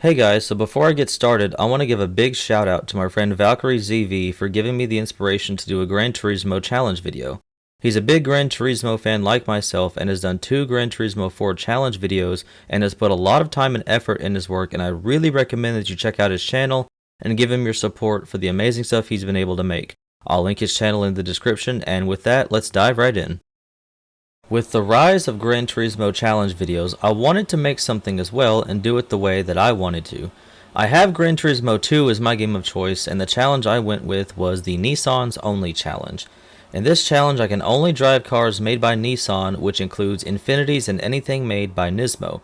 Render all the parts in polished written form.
Hey guys, so before I get started, I want to give a big shout out to my friend Valkyrie ZV for giving me the inspiration to do a Gran Turismo challenge video. He's a big Gran Turismo fan like myself and has done 2 Gran Turismo 4 challenge videos and has put a lot of time and effort in his work, and I really recommend that you check out his channel and give him your support for the amazing stuff he's been able to make. I'll link his channel in the description, and with that, let's dive right in. With the rise of Gran Turismo challenge videos, I wanted to make something as well and do it the way that I wanted to. I have Gran Turismo 2 as my game of choice, and the challenge I went with was the Nissans Only challenge. In this challenge, I can only drive cars made by Nissan, which includes Infinitis and anything made by Nismo.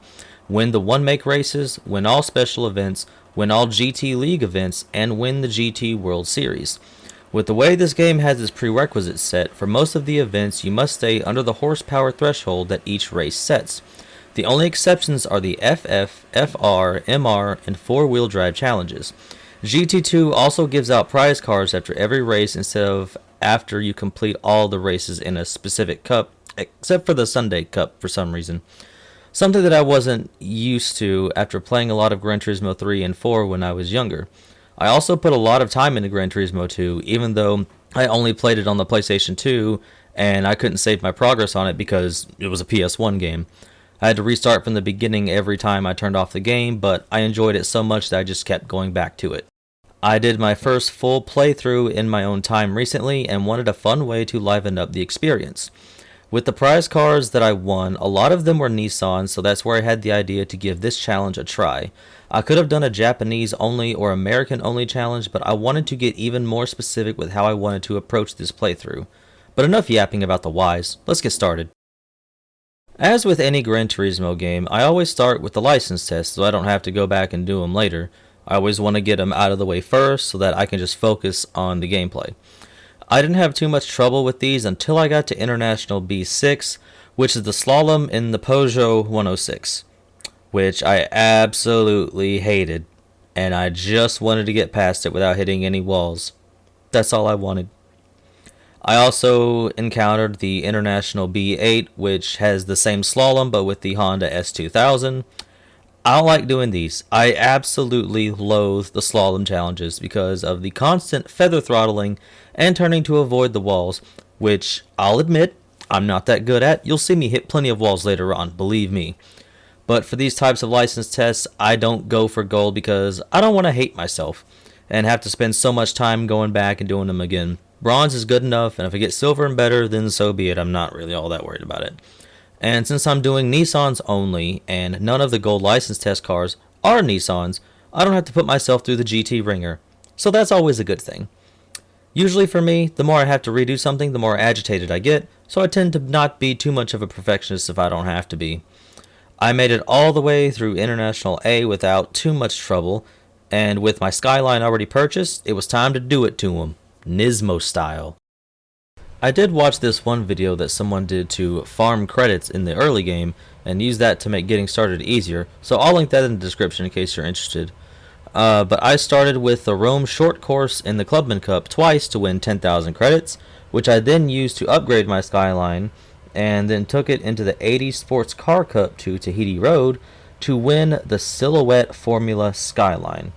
Win the one-make races, win all special events, win all GT League events, and win the GT World Series. With the way this game has its prerequisites set, for most of the events you must stay under the horsepower threshold that each race sets. The only exceptions are the FF, FR, MR, and 4-wheel drive challenges. GT2 also gives out prize cards after every race instead of after you complete all the races in a specific cup, except for the Sunday Cup for some reason. Something that I wasn't used to after playing a lot of Gran Turismo 3 and 4 when I was younger. I also put a lot of time into Gran Turismo 2, even though I only played it on the PlayStation 2, and I couldn't save my progress on it because it was a PS1 game. I had to restart from the beginning every time I turned off the game, but I enjoyed it so much that I just kept going back to it. I did my first full playthrough in my own time recently and wanted a fun way to liven up the experience. With the prize cards that I won, a lot of them were Nissan, so that's where I had the idea to give this challenge a try. I could have done a Japanese only or American only challenge, but I wanted to get even more specific with how I wanted to approach this playthrough. But enough yapping about the whys, let's get started. As with any Gran Turismo game, I always start with the license test so I don't have to go back and do them later. I always want to get them out of the way first so that I can just focus on the gameplay. I didn't have too much trouble with these until I got to International B6, which is the slalom in the Peugeot 106, which I absolutely hated, and I just wanted to get past it without hitting any walls. That's all I wanted. I also encountered the International B8, which has the same slalom but with the Honda S2000. I don't like doing these. I absolutely loathe the slalom challenges because of the constant feather throttling and turning to avoid the walls, which I'll admit I'm not that good at. You'll see me hit plenty of walls later on, believe me. But for these types of license tests, I don't go for gold because I don't want to hate myself and have to spend so much time going back and doing them again. Bronze is good enough, and if I get silver and better, then so be it. I'm not really all that worried about it. And since I'm doing Nissans only, and none of the gold license test cars are Nissans, I don't have to put myself through the GT ringer. So that's always a good thing. Usually for me, the more I have to redo something, the more agitated I get, so I tend to not be too much of a perfectionist if I don't have to be. I made it all the way through International A without too much trouble, and with my Skyline already purchased, it was time to do it to 'em, Nismo style. I did watch this one video that someone did to farm credits in the early game and use that to make getting started easier, so I'll link that in the description in case you're interested. But I started with the Rome short course in the Clubman Cup twice to win 10,000 credits, which I then used to upgrade my Skyline, and then took it into the 80 Sports Car Cup to Tahiti Road to win the Silhouette Formula Skyline.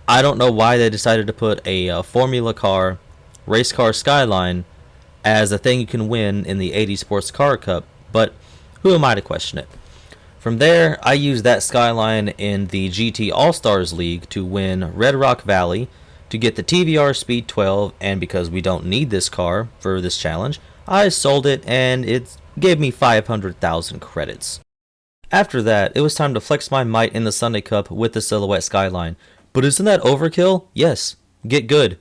I don't know why they decided to put a Formula car, race car Skyline as a thing you can win in the 80 Sports Car Cup, but who am I to question it? From there, I used that Skyline in the GT All-Stars League to win Red Rock Valley, to get the TVR Speed 12, and because we don't need this car for this challenge, I sold it and it gave me 500,000 credits. After that, it was time to flex my might in the Sunday Cup with the Silhouette Skyline. But isn't that overkill? Yes, get good.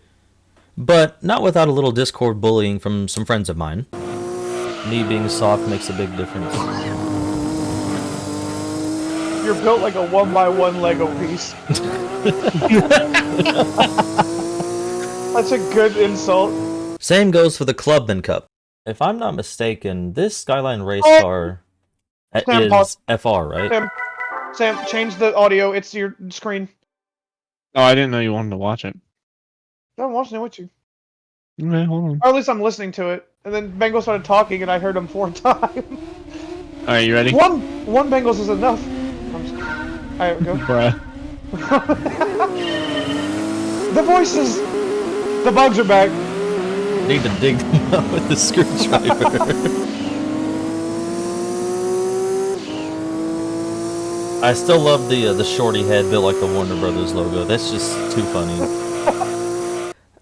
But not without a little Discord bullying from some friends of mine. Me being soft makes a big difference. You're built like a 1x1 Lego piece. That's a good insult. Same goes for the Clubman Cup. If I'm not mistaken, this Skyline race car Sam, is pause. FR, right? Sam, change the audio. It's your screen. Oh, I didn't know you wanted to watch it. I'm watching it with you. Okay, hold on. Or at least I'm listening to it. And then Bengal started talking, and I heard him 4 times. Alright, you ready? One Bengals is enough. I'm just... Alright, go. Bruh. The voices! The bugs are back. Need to dig them out with the screwdriver. I still love the shorty head built like the Warner Brothers logo. That's just too funny.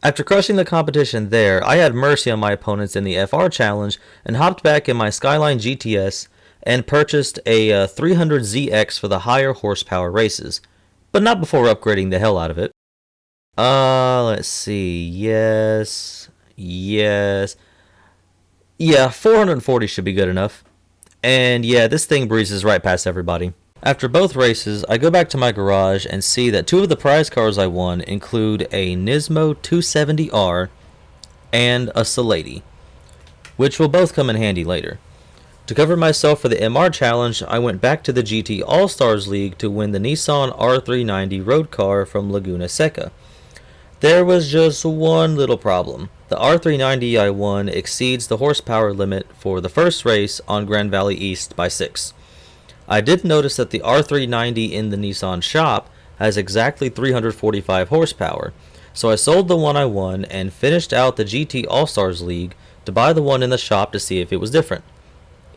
After crushing the competition there, I had mercy on my opponents in the FR challenge and hopped back in my Skyline GTS and purchased a 300ZX for the higher horsepower races, but not before upgrading the hell out of it. Let's see. Yes. Yeah, 440 should be good enough. And yeah, this thing breezes right past everybody. After both races, I go back to my garage and see that two of the prize cars I won include a Nismo 270R and a Salady, which will both come in handy later. To cover myself for the MR challenge, I went back to the GT All-Stars League to win the Nissan R390 road car from Laguna Seca. There was just one little problem. The R390 I won exceeds the horsepower limit for the first race on Grand Valley East by 6. I did notice that the R390 in the Nissan shop has exactly 345 horsepower, so I sold the one I won and finished out the GT All-Stars League to buy the one in the shop to see if it was different.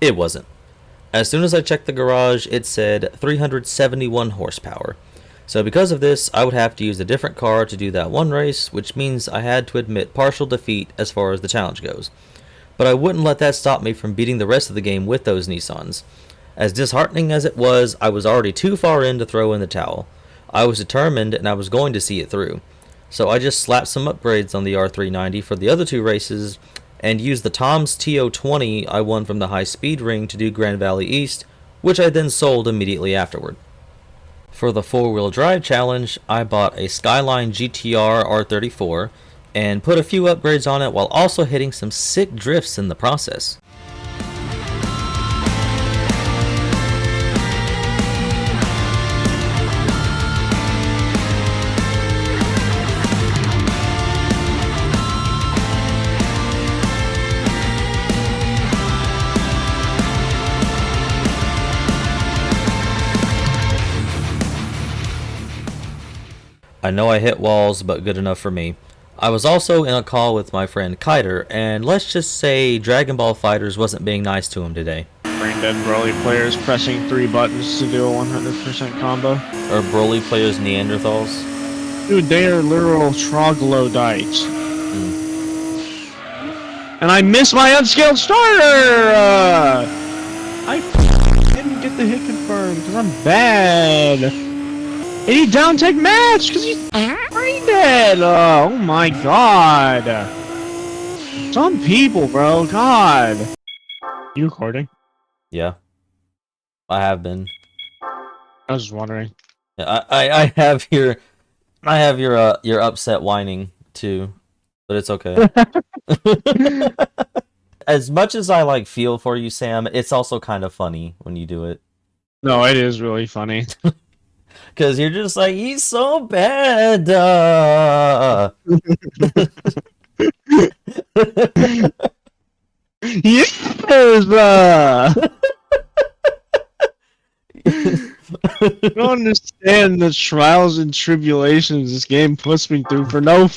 It wasn't. As soon as I checked the garage, it said 371 horsepower. So because of this, I would have to use a different car to do that one race, which means I had to admit partial defeat as far as the challenge goes. But I wouldn't let that stop me from beating the rest of the game with those Nissans. As disheartening as it was, I was already too far in to throw in the towel. I was determined and I was going to see it through. So I just slapped some upgrades on the R390 for the other two races and used the Tom's TO20 I won from the high speed ring to do Grand Valley East, which I then sold immediately afterward. For the 4-wheel drive challenge, I bought a Skyline GTR R34 and put a few upgrades on it while also hitting some sick drifts in the process. I know I hit walls, but good enough for me. I was also in a call with my friend Kiter, and let's just say Dragon Ball FighterZ wasn't being nice to him today. Brain dead Broly players pressing 3 buttons to do a 100% combo. Or Broly players Neanderthals. Dude, they are literal troglodytes. And I missed my unscaled starter! I didn't get the hit confirmed because I'm bad. Any down tech match because he's brain dead. Oh my god. Some people, bro. God. You recording? Yeah. I have been. I was just wondering. Yeah, I have your upset whining too, but it's okay. As much as I like feel for you, Sam, it's also kind of funny when you do it. No, it is really funny. Because you're just like, he's so bad. Yes. I don't understand the trials and tribulations this game puts me through for no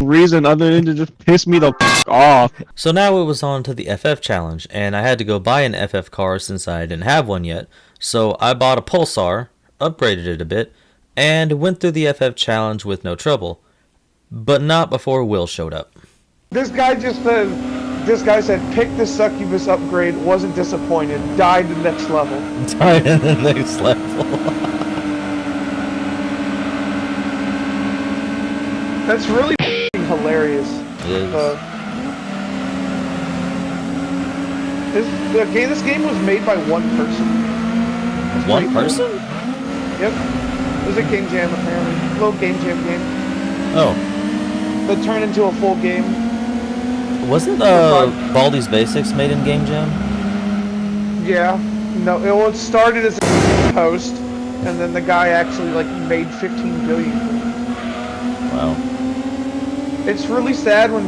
reason other than to just piss me the off. So now it was on to the FF challenge, and I had to go buy an FF car since I didn't have one yet. So I bought a Pulsar, upgraded it a bit, and went through the FF challenge with no trouble. But not before Will showed up. This guy said, pick the succubus upgrade, wasn't disappointed, died the next level. Died in the next level. That's really hilarious. It is. This game was made by one person. That's One pretty cool. person? Yep. It was a game jam, apparently. A little game jam game. Oh. That turned into a full game. Wasn't Baldi's Basics made in Game Jam? Yeah. No, it started as a post, and then the guy actually like made 15 billion. Wow. It's really sad when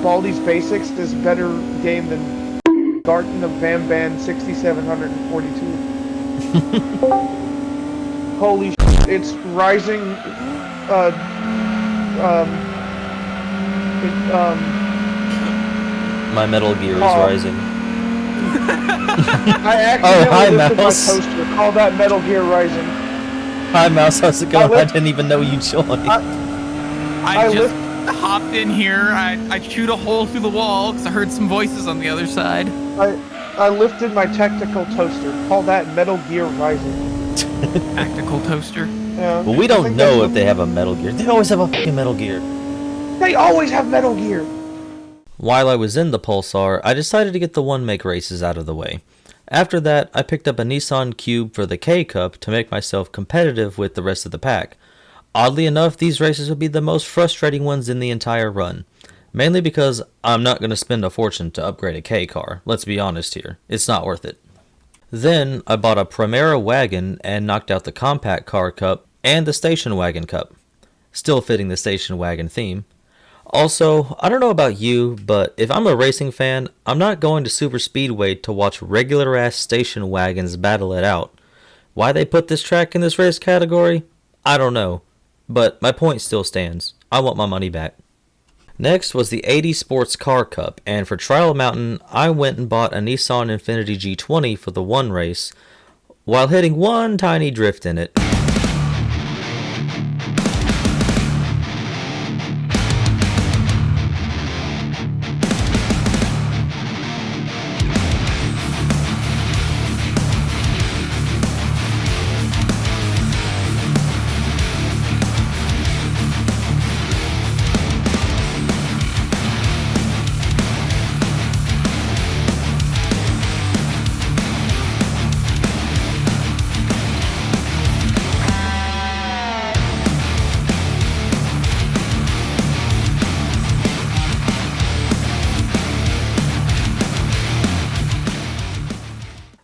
Baldi's Basics is better game than Garten of Van Ban 6742. Holy shit, It's Rising. My Metal Gear is rising. I accidentally hi, lifted my Mouse. toaster. Call that Metal Gear Rising. Hi, Mouse. How's it going? I lift- didn't even know you joined. I just hopped in here. I chewed a hole through the wall because I heard some voices on the other side. I lifted my technical toaster. Call that Metal Gear Rising. Tactical toaster. Yeah. Well, we I don't think know that's if they have a Metal Gear. They always have a fucking Metal Gear. They always have Metal Gear. While I was in the Pulsar, I decided to get the one-make races out of the way. After that, I picked up a Nissan Cube for the K-Cup to make myself competitive with the rest of the pack. Oddly enough, these races would be the most frustrating ones in the entire run. Mainly because I'm not going to spend a fortune to upgrade a K car. Let's be honest here. It's not worth it. Then, I bought a Primera wagon and knocked out the Compact Car Cup and the Station Wagon Cup. Still fitting the station wagon theme. Also, I don't know about you, but if I'm a racing fan, I'm not going to Super Speedway to watch regular-ass station wagons battle it out. Why they put this track in this race category? I don't know. But my point still stands. I want my money back. Next was the 80 Sports Car Cup, and for Trial Mountain, I went and bought a Nissan Infiniti G20 for the one race, while hitting one tiny drift in it.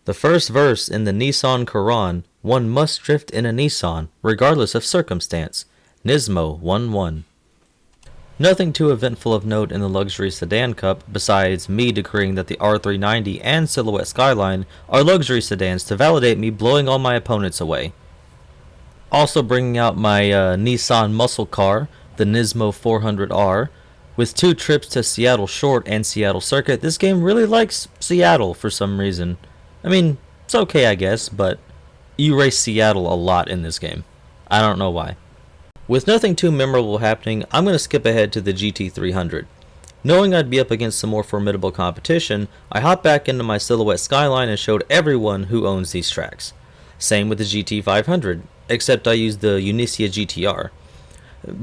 The first verse in the Nissan Quran, one must drift in a Nissan, regardless of circumstance. Nismo 1-1. Nothing too eventful of note in the Luxury Sedan Cup, besides me decreeing that the R390 and Silhouette Skyline are luxury sedans to validate me blowing all my opponents away. Also bringing out my Nissan muscle car, the Nismo 400R. With 2 trips to Seattle Short and Seattle Circuit, this game really likes Seattle for some reason. I mean, it's okay I guess, but you race Seattle a lot in this game. I don't know why. With nothing too memorable happening, I'm going to skip ahead to the GT300. Knowing I'd be up against some more formidable competition, I hopped back into my Silhouette Skyline and showed everyone who owns these tracks. Same with the GT500, except I used the Unicia GTR.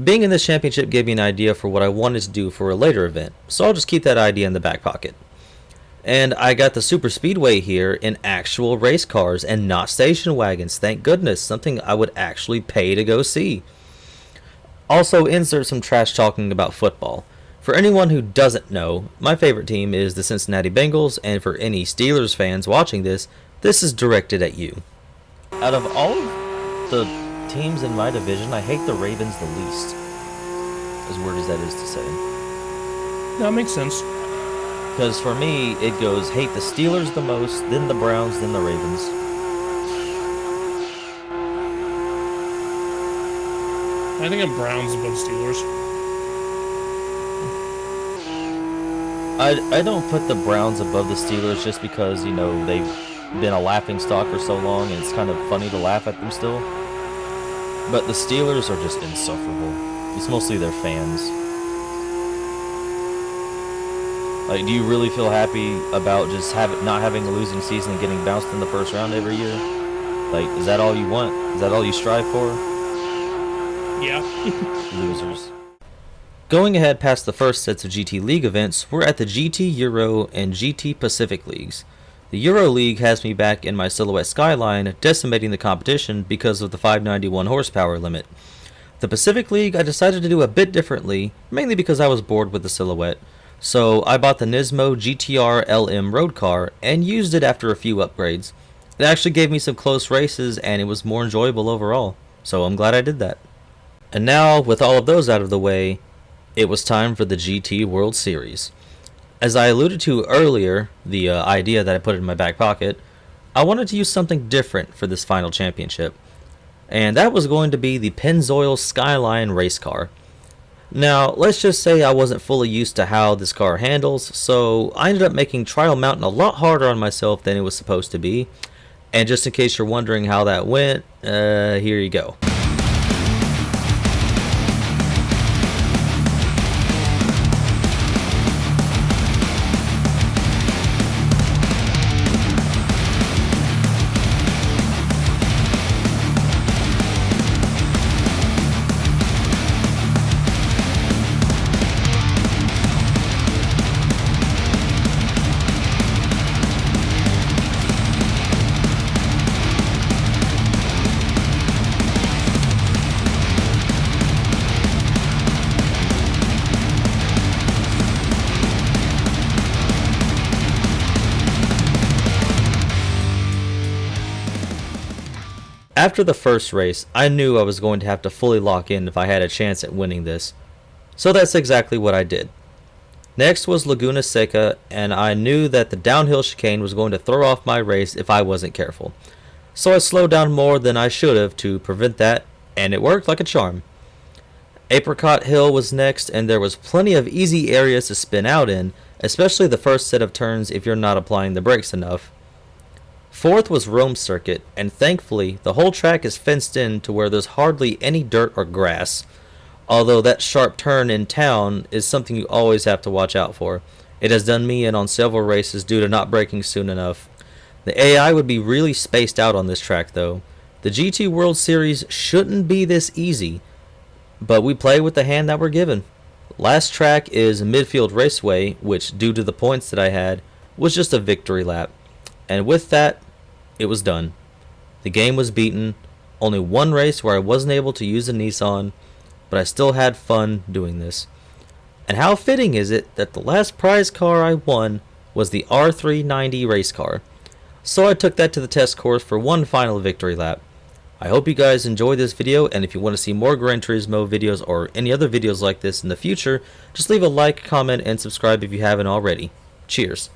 Being in this championship gave me an idea for what I wanted to do for a later event, so I'll just keep that idea in the back pocket. And I got the Super Speedway here in actual race cars and not station wagons, thank goodness, something I would actually pay to go see. Also, insert some trash talking about football. For anyone who doesn't know, my favorite team is the Cincinnati Bengals, and for any Steelers fans watching this, this is directed at you. Out of all of the teams in my division, I hate the Ravens the least. As weird as that is to say. That makes sense. Because for me, it goes hate the Steelers the most, then the Browns, then the Ravens. I think I'm Browns above Steelers. I don't put the Browns above the Steelers just because, you know, they've been a laughing stock for so long and it's kind of funny to laugh at them still. But the Steelers are just insufferable. It's mostly their fans. Like, do you really feel happy about just not having a losing season and getting bounced in the first round every year? Like, is that all you want? Is that all you strive for? Yeah. Losers. Going ahead past the first sets of GT League events, we're at the GT Euro and GT Pacific Leagues. The Euro League has me back in my Silhouette Skyline, decimating the competition because of the 591 horsepower limit. The Pacific League I decided to do a bit differently, mainly because I was bored with the Silhouette. So I bought the Nismo GTR LM road car and used it after a few upgrades. It actually gave me some close races and it was more enjoyable overall, so I'm glad I did that. And now, with all of those out of the way, it was time for the GT World Series. As I alluded to earlier, the idea that I put in my back pocket, I wanted to use something different for this final championship. and that was going to be the Pennzoil Skyline race car. Now, let's just say I wasn't fully used to how this car handles, so I ended up making Trial Mountain a lot harder on myself than it was supposed to be. And just in case you're wondering how that went, here you go. After the first race, I knew I was going to have to fully lock in if I had a chance at winning this, so that's exactly what I did. Next was Laguna Seca, and I knew that the downhill chicane was going to throw off my race if I wasn't careful, so I slowed down more than I should have to prevent that, and it worked like a charm. Apricot Hill was next, and there was plenty of easy areas to spin out in, especially the first set of turns if you're not applying the brakes enough. Fourth was Rome Circuit, and thankfully the whole track is fenced in to where there's hardly any dirt or grass, although that sharp turn in town is something you always have to watch out for. It has done me in on several races due to not braking soon enough. The AI would be really spaced out on this track though. The GT World Series shouldn't be this easy, but we play with the hand that we're given. Last track is Midfield Raceway, which due to the points that I had, was just a victory lap. And with that, it was done. The game was beaten. Only one race where I wasn't able to use a Nissan, but I still had fun doing this. And how fitting is it that the last prize car I won was the R390 race car. So I took that to the test course for one final victory lap. I hope you guys enjoyed this video, and if you want to see more Gran Turismo videos or any other videos like this in the future, just leave a like, comment, and subscribe if you haven't already. Cheers.